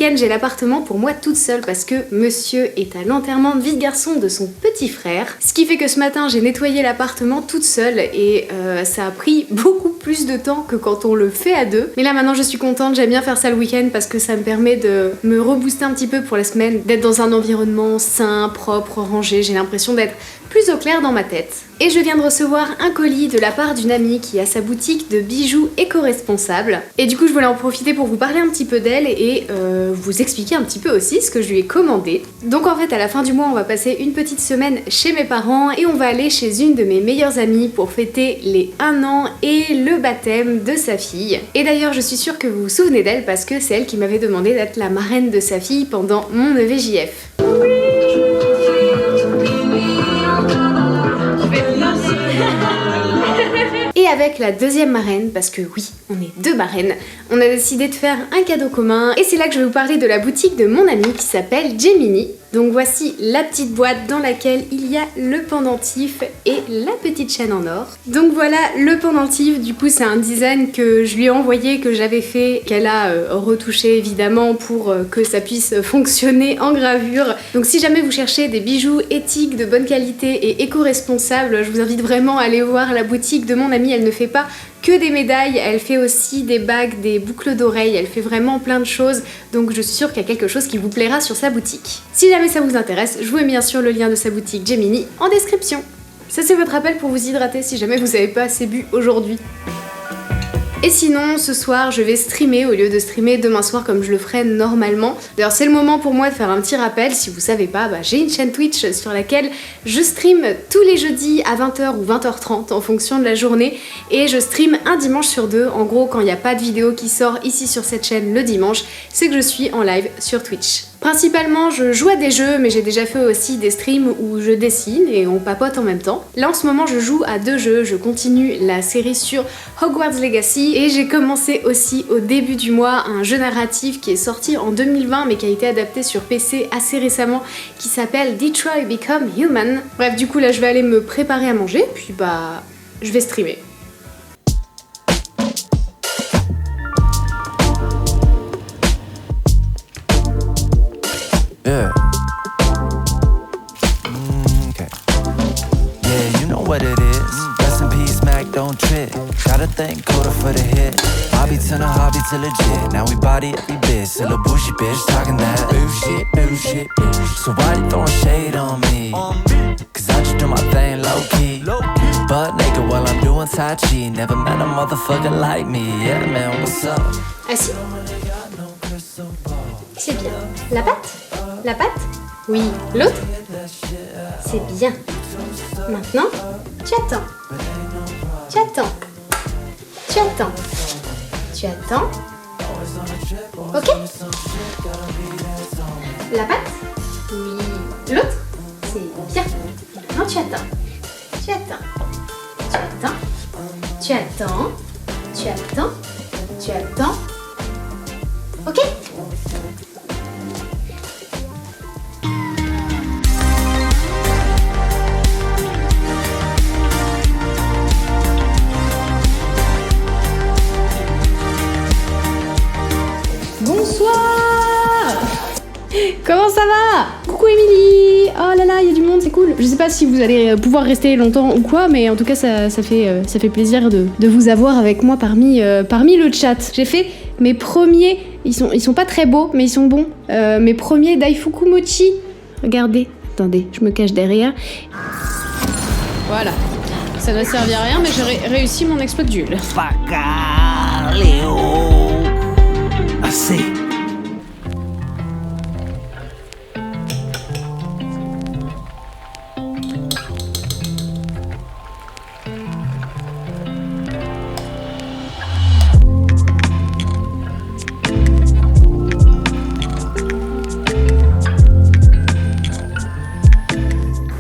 week-end j'ai l'appartement pour moi toute seule parce que monsieur est à l'enterrement de vie de garçon de son petit frère. Ce qui fait que ce matin j'ai nettoyé l'appartement toute seule et ça a pris beaucoup plus de temps que quand on le fait à deux. Mais là maintenant je suis contente, j'aime bien faire ça le week-end parce que ça me permet de me rebooster un petit peu pour la semaine, d'être dans un environnement sain, propre, rangé. J'ai l'impression d'être plus au clair dans ma tête. Et je viens de recevoir un colis de la part d'une amie qui a sa boutique de bijoux éco-responsables. Et du coup je voulais en profiter pour vous parler un petit peu d'elle et vous expliquer un petit peu aussi ce que je lui ai commandé. Donc en fait à la fin du mois on va passer une petite semaine chez mes parents et on va aller chez une de mes meilleures amies pour fêter les 1 an et le baptême de sa fille. Et d'ailleurs je suis sûre que vous vous souvenez d'elle parce que c'est elle qui m'avait demandé d'être la marraine de sa fille pendant mon EVJF. Et avec la deuxième marraine, parce que oui, on est deux marraines, on a décidé de faire un cadeau commun et c'est là que je vais vous parler de la boutique de mon amie qui s'appelle Gemini. Donc voici la petite boîte dans laquelle il y a le pendentif et la petite chaîne en or. Donc voilà le pendentif, du coup c'est un design que je lui ai envoyé, que j'avais fait, qu'elle a retouché évidemment pour que ça puisse fonctionner en gravure. Donc si jamais vous cherchez des bijoux éthiques, de bonne qualité et éco-responsables, je vous invite vraiment à aller voir la boutique de mon amie. Elle ne fait pas que des médailles, elle fait aussi des bagues, des boucles d'oreilles, elle fait vraiment plein de choses, donc je suis sûre qu'il y a quelque chose qui vous plaira sur sa boutique. Si jamais ça vous intéresse, je vous mets bien sûr le lien de sa boutique Gemini en description. Ça c'est votre appel pour vous hydrater si jamais vous n'avez pas assez bu aujourd'hui. Et sinon, ce soir, je vais streamer au lieu de streamer demain soir comme je le ferais normalement. D'ailleurs, c'est le moment pour moi de faire un petit rappel. Si vous savez pas, j'ai une chaîne Twitch sur laquelle je stream tous les jeudis à 20h ou 20h30 en fonction de la journée. Et je stream un dimanche sur deux. En gros, quand il n'y a pas de vidéo qui sort ici sur cette chaîne le dimanche, c'est que je suis en live sur Twitch. Principalement, je joue à des jeux, mais j'ai déjà fait aussi des streams où je dessine et on papote en même temps. Là, en ce moment, je joue à 2 jeux. Je continue la série sur Hogwarts Legacy et j'ai commencé aussi au début du mois un jeu narratif qui est sorti en 2020 mais qui a été adapté sur PC assez récemment qui s'appelle Detroit Become Human. Bref, du coup, là, je vais aller me préparer à manger, puis je vais streamer. Yeah. Okay. Yeah, you know what it is. Rest in peace, Mac, don't trip. Gotta thank Coda for the hit. Hobby to the hobby to legit. Now we body every bitch. Still a bougie bitch talking that bullshit, bullshit, bullshit. So why you throwing shade on me? Cause I just do my thing low key. But naked while I'm doing Tai Chi. Never met a motherfucker like me. Yeah, man, what's up? Assis. C'est bien. La patte? La patte? Oui. L'autre? C'est bien. Maintenant, tu attends. Tu attends. Tu attends. Tu attends. Ok? La patte? Oui. L'autre? C'est bien. Maintenant, tu attends. Tu attends. Tu attends. Tu attends. Tu attends. Tu attends. Ok? Comment ça va? Coucou Émilie! Oh là là, il y a du monde, c'est cool. Je sais pas si vous allez pouvoir rester longtemps ou quoi, mais en tout cas ça fait plaisir de vous avoir avec moi parmi le chat. J'ai fait mes premiers, ils sont pas très beaux, mais ils sont bons. Mes premiers Daifuku Mochi. Regardez, attendez, je me cache derrière. Voilà, ça ne servir à rien, mais j'ai réussi mon exploit de Jules. Assez.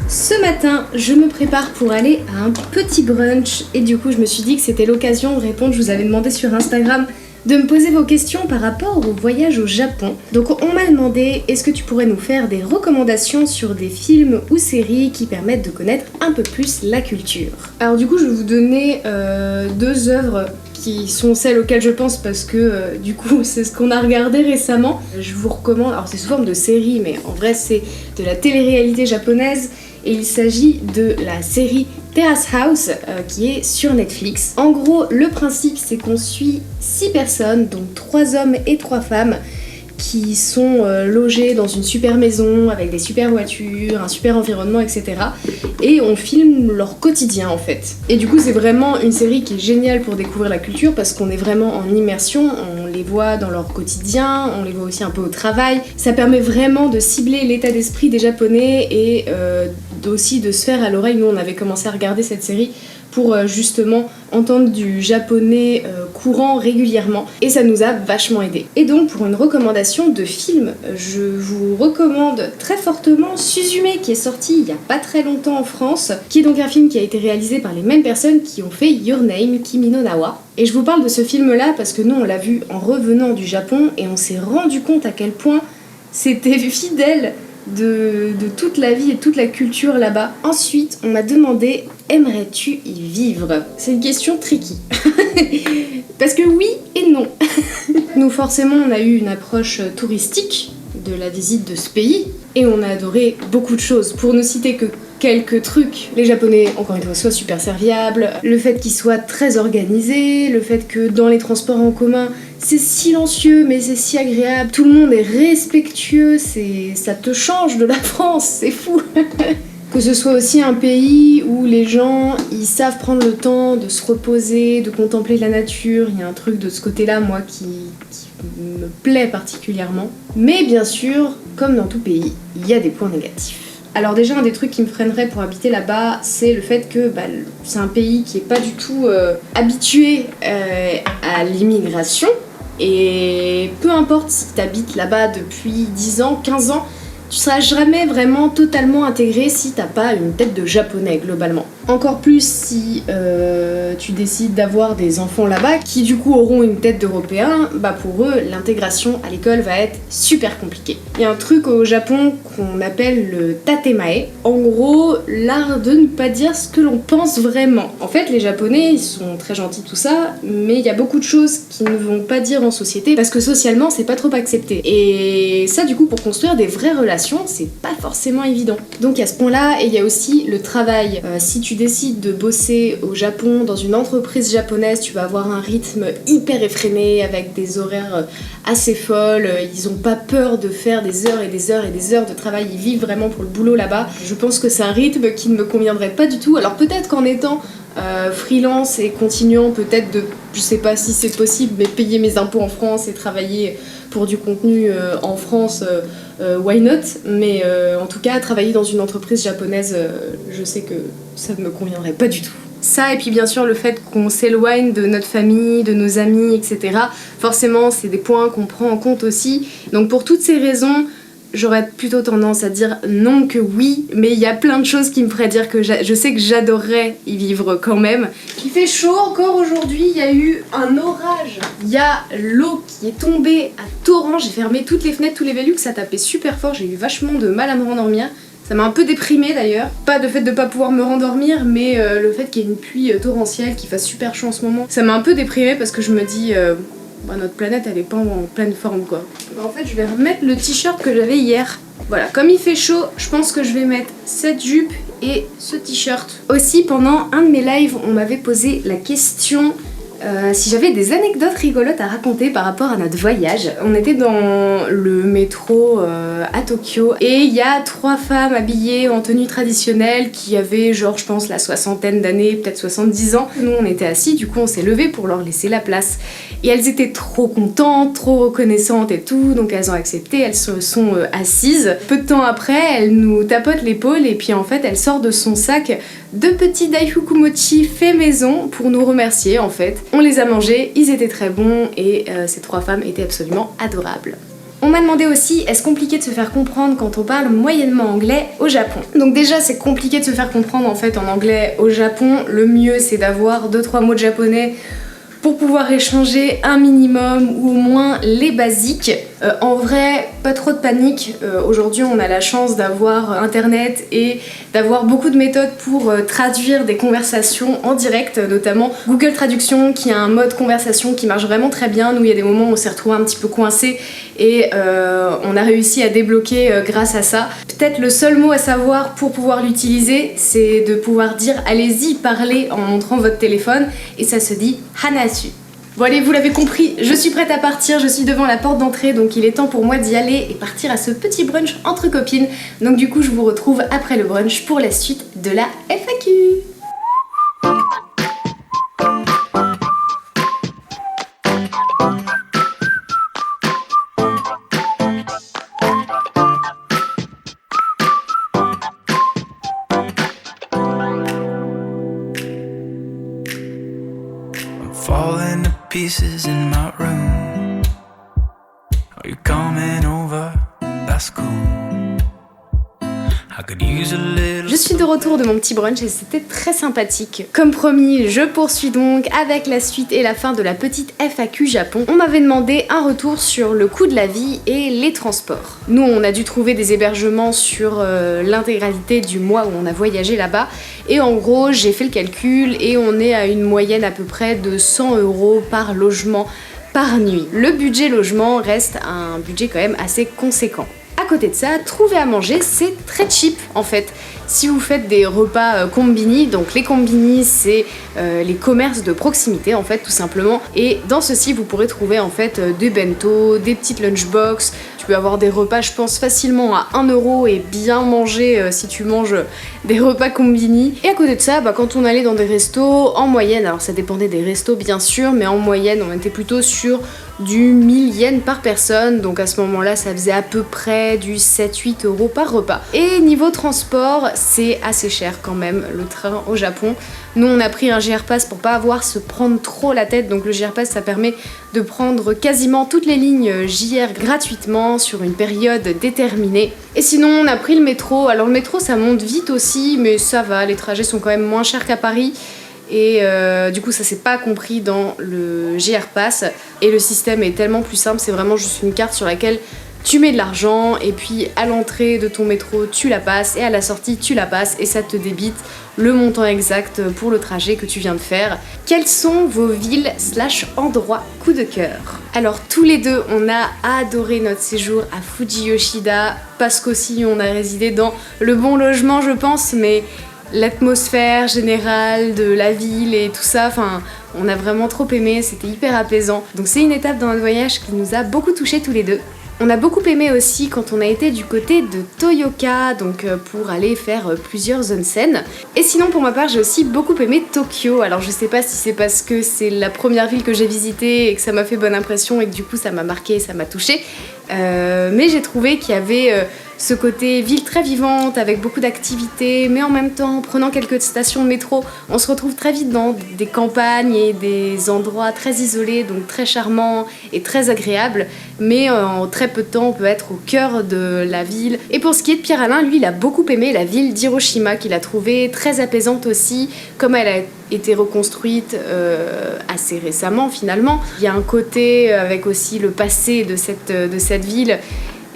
Ce matin, je me prépare pour aller à un petit brunch et du coup je me suis dit que c'était l'occasion de répondre. Je vous avais demandé sur Instagram de me poser vos questions par rapport au voyage au Japon. Donc on m'a demandé, est-ce que tu pourrais nous faire des recommandations sur des films ou séries qui permettent de connaître un peu plus la culture? Alors du coup je vais vous donner 2 œuvres qui qui sont celles auxquelles je pense parce que du coup c'est ce qu'on a regardé récemment. Je vous recommande, alors c'est sous forme de série mais en vrai c'est de la télé-réalité japonaise et il s'agit de la série Terrace House qui est sur Netflix. En gros le principe c'est qu'on suit 6 personnes, donc 3 hommes et 3 femmes qui sont logés dans une super maison avec des super voitures, un super environnement, etc. Et on filme leur quotidien en fait. Et du coup c'est vraiment une série qui est géniale pour découvrir la culture parce qu'on est vraiment en immersion, on les voit dans leur quotidien, on les voit aussi un peu au travail. Ça permet vraiment de cibler l'état d'esprit des Japonais et aussi de se faire à l'oreille. Nous on avait commencé à regarder cette série pour justement entendre du japonais courant régulièrement et ça nous a vachement aidé. Et donc pour une recommandation de film, je vous recommande très fortement Suzume qui est sorti il y a pas très longtemps en France, qui est donc un film qui a été réalisé par les mêmes personnes qui ont fait Your Name, Kimi no Na wa. Et je vous parle de ce film-là parce que nous on l'a vu en revenant du Japon et on s'est rendu compte à quel point c'était fidèle de toute la vie et toute la culture là-bas. Ensuite, on m'a demandé aimerais-tu y vivre? C'est une question tricky. Parce que oui et non. Nous, forcément, on a eu une approche touristique de la visite de ce pays et on a adoré beaucoup de choses. Pour ne citer que quelques trucs, les Japonais, encore une fois, soient super serviables, le fait qu'ils soient très organisés, le fait que dans les transports en commun, c'est silencieux mais c'est si agréable, tout le monde est respectueux, ça te change de la France, c'est fou. Que ce soit aussi un pays où les gens, ils savent prendre le temps de se reposer, de contempler la nature, il y a un truc de ce côté-là, moi, qui me plaît particulièrement. Mais bien sûr, comme dans tout pays, il y a des points négatifs. Alors déjà, un des trucs qui me freinerait pour habiter là-bas, c'est le fait que c'est un pays qui est pas du tout habitué à l'immigration. Et peu importe si t'habites là-bas depuis 10 ans, 15 ans, tu seras jamais vraiment totalement intégré si t'as pas une tête de japonais globalement. Encore plus si tu décides d'avoir des enfants là-bas qui du coup auront une tête d'européen, pour eux l'intégration à l'école va être super compliquée. Il y a un truc au Japon qu'on appelle le tatemae. En gros, l'art de ne pas dire ce que l'on pense vraiment. En fait, les Japonais, ils sont très gentils tout ça, mais il y a beaucoup de choses qu'ils ne vont pas dire en société parce que socialement, c'est pas trop accepté. Et ça, du coup, pour construire des vraies relations, c'est pas forcément évident. Donc il y a ce point-là, et il y a aussi le travail. Si tu décides de bosser au Japon dans une entreprise japonaise, tu vas avoir un rythme hyper effréné avec des horaires assez folles. Ils ont pas peur de faire des heures et des heures et des heures de travail, ils vivent vraiment pour le boulot là-bas. Je pense que c'est un rythme qui ne me conviendrait pas du tout. Alors peut-être qu'en étant freelance et continuant peut-être de, je sais pas si c'est possible, mais payer mes impôts en France et travailler pour du contenu en France, why not? Mais en tout cas, travailler dans une entreprise japonaise, je sais que ça ne me conviendrait pas du tout. Ça, et puis bien sûr le fait qu'on s'éloigne de notre famille, de nos amis, etc. Forcément, c'est des points qu'on prend en compte aussi. Donc pour toutes ces raisons, j'aurais plutôt tendance à dire non que oui, mais il y a plein de choses qui me feraient dire que je sais que j'adorerais y vivre quand même. Il fait chaud encore aujourd'hui, il y a eu un orage. Il y a l'eau qui est tombée à torrent, j'ai fermé toutes les fenêtres, tous les Velux, ça tapait super fort, j'ai eu vachement de mal à me rendormir. Ça m'a un peu déprimée d'ailleurs. Pas le fait de pas pouvoir me rendormir, mais le fait qu'il y ait une pluie torrentielle, qu'il fasse super chaud en ce moment. Ça m'a un peu déprimée parce que je me dis... notre planète elle est pas en pleine forme quoi. En fait je vais remettre le t-shirt que j'avais hier. Voilà, comme il fait chaud, je pense que je vais mettre cette jupe et ce t-shirt. Aussi pendant un de mes lives, on m'avait posé la question si j'avais des anecdotes rigolotes à raconter par rapport à notre voyage. On était dans le métro à Tokyo et il y a 3 femmes habillées en tenue traditionnelle qui avaient genre je pense la soixantaine d'années, peut-être 70 ans. Nous on était assis, du coup on s'est levé pour leur laisser la place. Et elles étaient trop contentes, trop reconnaissantes et tout, donc elles ont accepté, elles se sont assises. Peu de temps après, elle nous tapote l'épaule et puis en fait elle sort de son sac 2 petits daifuku mochi fait maison pour nous remercier en fait. On les a mangés, ils étaient très bons et ces 3 femmes étaient absolument adorables. On m'a demandé aussi, est-ce compliqué de se faire comprendre quand on parle moyennement anglais au Japon? Donc déjà c'est compliqué de se faire comprendre en fait en anglais au Japon. Le mieux c'est d'avoir 2-3 mots de japonais pour pouvoir échanger un minimum ou au moins les basiques. En vrai, pas trop de panique. Aujourd'hui, on a la chance d'avoir internet et d'avoir beaucoup de méthodes pour traduire des conversations en direct, notamment Google Traduction qui a un mode conversation qui marche vraiment très bien. Nous, il y a des moments où on s'est retrouvé un petit peu coincé et on a réussi à débloquer grâce à ça. Peut-être le seul mot à savoir pour pouvoir l'utiliser, c'est de pouvoir dire allez-y, parlez en montrant votre téléphone, et ça se dit Hanasu. Bon allez, vous l'avez compris, je suis prête à partir, je suis devant la porte d'entrée, donc il est temps pour moi d'y aller et partir à ce petit brunch entre copines. Donc du coup, je vous retrouve après le brunch pour la suite de la FAQ. Falling to pieces in my room. Are you coming over? That's cool. I could use a little. Je suis de retour de mon petit brunch et c'était très sympathique. Comme promis, je poursuis donc avec la suite et la fin de la petite FAQ Japon. On m'avait demandé un retour sur le coût de la vie et les transports. Nous, on a dû trouver des hébergements sur l'intégralité du mois où on a voyagé là-bas. Et en gros, j'ai fait le calcul et on est à une moyenne à peu près de 100 € par logement par nuit. Le budget logement reste un budget quand même assez conséquent. À côté de ça, trouver à manger, c'est très cheap en fait. Si vous faites des repas combini, donc les combini, c'est les commerces de proximité en fait tout simplement. Et dans ceci, vous pourrez trouver en fait des bento, des petites lunchbox. Tu peux avoir des repas, je pense, facilement à 1 € et bien manger si tu manges des repas combini. Et à côté de ça, quand on allait dans des restos, en moyenne, alors ça dépendait des restos bien sûr, mais en moyenne, on était plutôt sur du 1000 yens par personne, donc à ce moment-là, ça faisait à peu près du 7-8 € par repas. Et niveau transport, c'est assez cher quand même, le train au Japon. Nous, on a pris un JR Pass pour pas avoir se prendre trop la tête, donc le JR Pass, ça permet de prendre quasiment toutes les lignes JR gratuitement sur une période déterminée. Et sinon, on a pris le métro. Alors le métro, ça monte vite aussi, mais ça va, les trajets sont quand même moins chers qu'à Paris. Et du coup ça s'est pas compris dans le JR Pass et le système est tellement plus simple, c'est vraiment juste une carte sur laquelle tu mets de l'argent et puis à l'entrée de ton métro tu la passes et à la sortie tu la passes et ça te débite le montant exact pour le trajet que tu viens de faire. Quelles sont vos villes / endroits coup de cœur? Alors tous les deux on a adoré notre séjour à Fuji Yoshida parce qu'aussi on a résidé dans le bon logement je pense, mais l'atmosphère générale de la ville et tout ça, enfin, on a vraiment trop aimé, c'était hyper apaisant. Donc c'est une étape dans notre voyage qui nous a beaucoup touchés tous les deux. On a beaucoup aimé aussi quand on a été du côté de Toyoka, donc pour aller faire plusieurs onsen. Et sinon pour ma part j'ai aussi beaucoup aimé Tokyo. Alors je sais pas si c'est parce que c'est la première ville que j'ai visitée et que ça m'a fait bonne impression et que du coup ça m'a marqué et ça m'a touchée. Mais j'ai trouvé qu'il y avait ce côté ville très vivante avec beaucoup d'activités, mais en même temps, en prenant quelques stations de métro, on se retrouve très vite dans des campagnes et des endroits très isolés, donc très charmants et très agréables, mais en très peu de temps, on peut être au cœur de la ville. Et pour ce qui est de Pierre-Alain, lui, il a beaucoup aimé la ville d'Hiroshima, qu'il a trouvée très apaisante aussi, comme elle a été reconstruite assez récemment finalement. Il y a un côté avec aussi le passé de cette ville,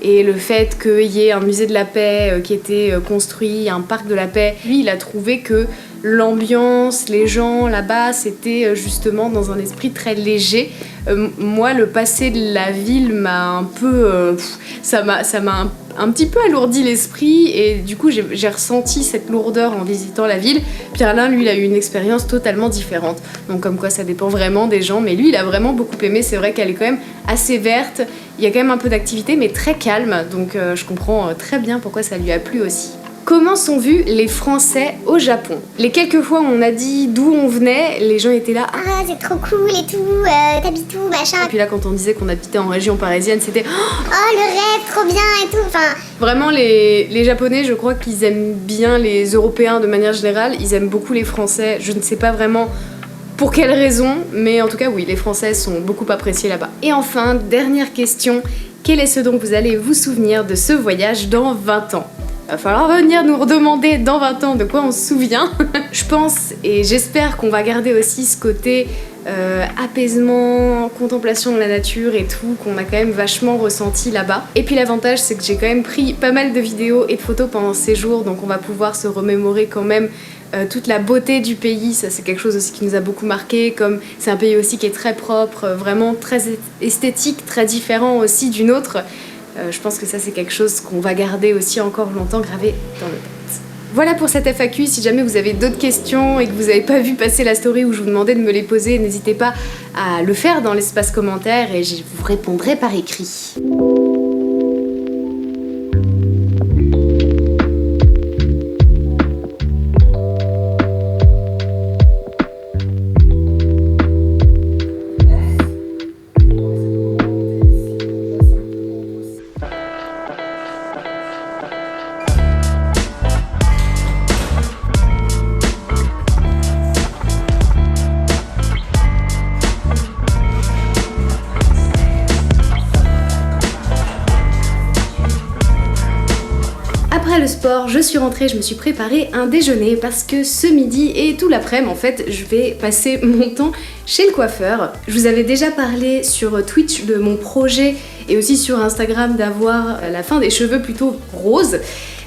et le fait qu'il y ait un musée de la paix qui était construit, un parc de la paix. Lui, il a trouvé que l'ambiance, les gens là-bas, c'était justement dans un esprit très léger. Moi, le passé de la ville m'a un peu... ça m'a un petit peu alourdi l'esprit et du coup, j'ai ressenti cette lourdeur en visitant la ville. Pierre-Alain, lui, il a eu une expérience totalement différente. Donc comme quoi, ça dépend vraiment des gens. Mais lui, il a vraiment beaucoup aimé. C'est vrai qu'elle est quand même assez verte. Il y a quand même un peu d'activité, mais très calme. Donc je comprends très bien pourquoi ça lui a plu aussi. Comment sont vus les Français au Japon? Les quelques fois où on a dit d'où on venait, les gens étaient là « Ah, c'est trop cool et tout, t'habites où, machin ?» Et puis là, quand on disait qu'on habitait en région parisienne, c'était « Oh, le rêve, trop bien et tout !» Enfin, vraiment, les Japonais, je crois qu'ils aiment bien les Européens de manière générale. Ils aiment beaucoup les Français. Je ne sais pas vraiment pour quelle raison, mais en tout cas, oui, les Français sont beaucoup appréciés là-bas. Et enfin, dernière question, quel est ce dont vous allez vous souvenir de ce voyage dans 20 ans? Va falloir venir nous redemander dans 20 ans de quoi on se souvient. Je pense et j'espère qu'on va garder aussi ce côté apaisement, contemplation de la nature et tout, qu'on a quand même vachement ressenti là-bas. Et puis l'avantage, c'est que j'ai quand même pris pas mal de vidéos et de photos pendant ces jours, donc on va pouvoir se remémorer quand même toute la beauté du pays. Ça, c'est quelque chose aussi qui nous a beaucoup marqué, comme c'est un pays aussi qui est très propre, vraiment très esthétique, très différent aussi du nôtre. Je pense que ça, c'est quelque chose qu'on va garder aussi encore longtemps gravé dans nos têtes. Voilà pour cette FAQ. Si jamais vous avez d'autres questions et que vous n'avez pas vu passer la story où je vous demandais de me les poser, n'hésitez pas à le faire dans l'espace commentaire et je vous répondrai par écrit. Après le sport, je suis rentrée, je me suis préparé un déjeuner parce que ce midi et tout l'après-midi, en fait, je vais passer mon temps chez le coiffeur. Je vous avais déjà parlé sur Twitch de mon projet et aussi sur Instagram d'avoir la fin des cheveux plutôt roses.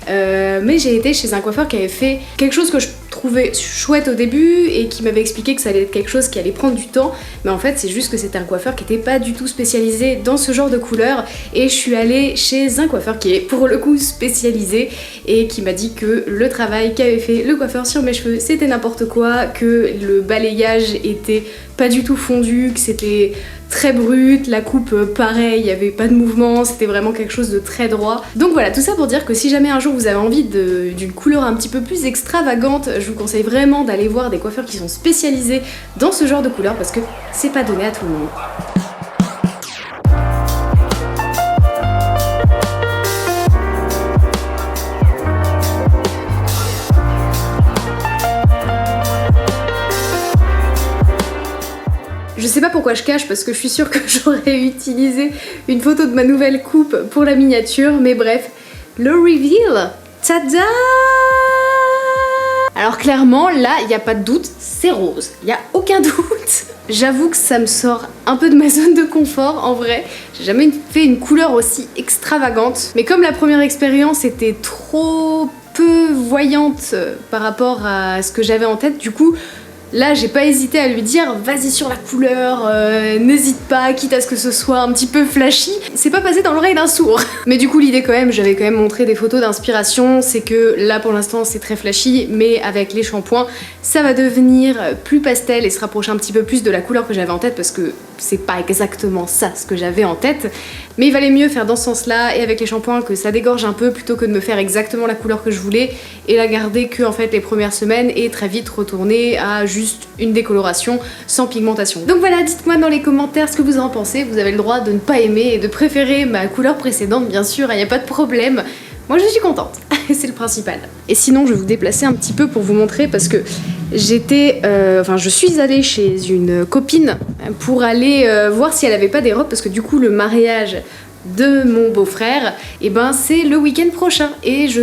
Mais j'ai été chez un coiffeur qui avait fait quelque chose que je trouvais chouette au début et qui m'avait expliqué que ça allait être quelque chose qui allait prendre du temps, mais en fait c'est juste que c'était un coiffeur qui était pas du tout spécialisé dans ce genre de couleurs et je suis allée chez un coiffeur qui est pour le coup spécialisé et qui m'a dit que le travail qu'avait fait le coiffeur sur mes cheveux c'était n'importe quoi, que le balayage était pas du tout fondu, que c'était très brut, la coupe pareil, il n'y avait pas de mouvement, c'était vraiment quelque chose de très droit. Donc voilà, tout ça pour dire que si jamais un jour vous avez envie d'une couleur un petit peu plus extravagante, je vous conseille vraiment d'aller voir des coiffeurs qui sont spécialisés dans ce genre de couleur parce que c'est pas donné à tout le monde. Je sais pas pourquoi je cache parce que je suis sûre que j'aurais utilisé une photo de ma nouvelle coupe pour la miniature, mais bref, le reveal, tada! Alors clairement, là, il n'y a pas de doute, c'est rose, il n'y a aucun doute. J'avoue que ça me sort un peu de ma zone de confort, en vrai. J'ai jamais fait une couleur aussi extravagante, mais comme la première expérience était trop peu voyante par rapport à ce que j'avais en tête, du coup, là, j'ai pas hésité à lui dire vas-y sur la couleur, n'hésite pas, quitte à ce que ce soit un petit peu flashy. C'est pas passé dans l'oreille d'un sourd. Mais du coup, l'idée quand même, j'avais quand même montré des photos d'inspiration, c'est que là pour l'instant c'est très flashy, mais avec les shampoings, ça va devenir plus pastel et se rapprocher un petit peu plus de la couleur que j'avais en tête parce que c'est pas exactement ça ce que j'avais en tête. Mais il valait mieux faire dans ce sens-là et avec les shampoings que ça dégorge un peu plutôt que de me faire exactement la couleur que je voulais et la garder que en fait les premières semaines et très vite retourner à juste une décoloration sans pigmentation. Donc voilà, dites-moi dans les commentaires ce que vous en pensez. Vous avez le droit de ne pas aimer et de préférer ma couleur précédente, bien sûr, il n'y a pas de problème. Moi je suis contente, c'est le principal. Et sinon je vais vous déplacer un petit peu pour vous montrer parce que je suis allée chez une copine pour aller voir si elle avait pas des robes parce que du coup le mariage de mon beau-frère, et ben c'est le week-end prochain et je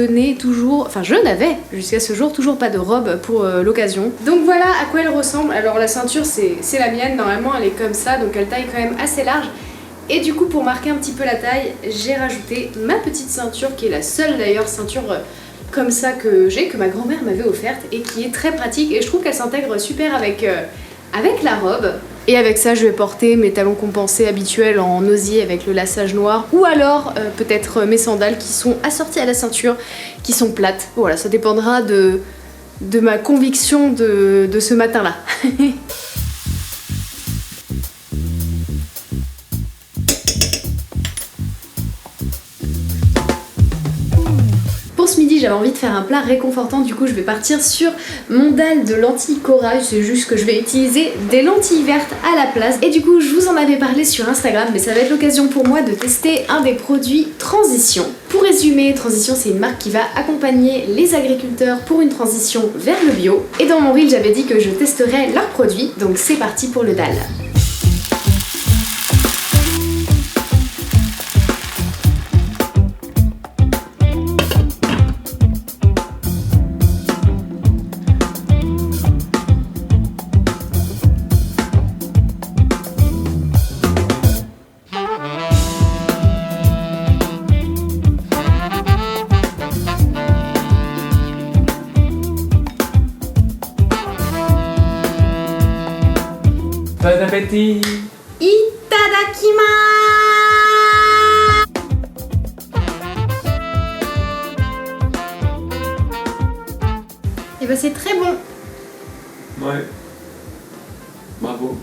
n'avais jusqu'à ce jour toujours pas de robe pour l'occasion. Donc voilà à quoi elle ressemble. Alors la ceinture c'est la mienne, normalement elle est comme ça donc elle taille quand même assez large. Et du coup pour marquer un petit peu la taille, j'ai rajouté ma petite ceinture qui est la seule d'ailleurs ceinture comme ça que ma grand-mère m'avait offerte et qui est très pratique et je trouve qu'elle s'intègre super avec la robe. Et avec ça je vais porter mes talons compensés habituels en osier avec le laçage noir ou alors peut-être mes sandales qui sont assorties à la ceinture, qui sont plates. Voilà, ça dépendra de ma conviction de ce matin-là. Ce midi j'avais envie de faire un plat réconfortant, du coup je vais partir sur mon dalle de lentilles corail, c'est juste que je vais utiliser des lentilles vertes à la place et du coup je vous en avais parlé sur Instagram mais ça va être l'occasion pour moi de tester un des produits Transition. Pour résumer, Transition c'est une marque qui va accompagner les agriculteurs pour une transition vers le bio et dans mon reel j'avais dit que je testerais leurs produits, donc c'est parti pour le dalle. Bon appétit. Itadakimasu. Et bah c'est très bon. Ouais. Bravo.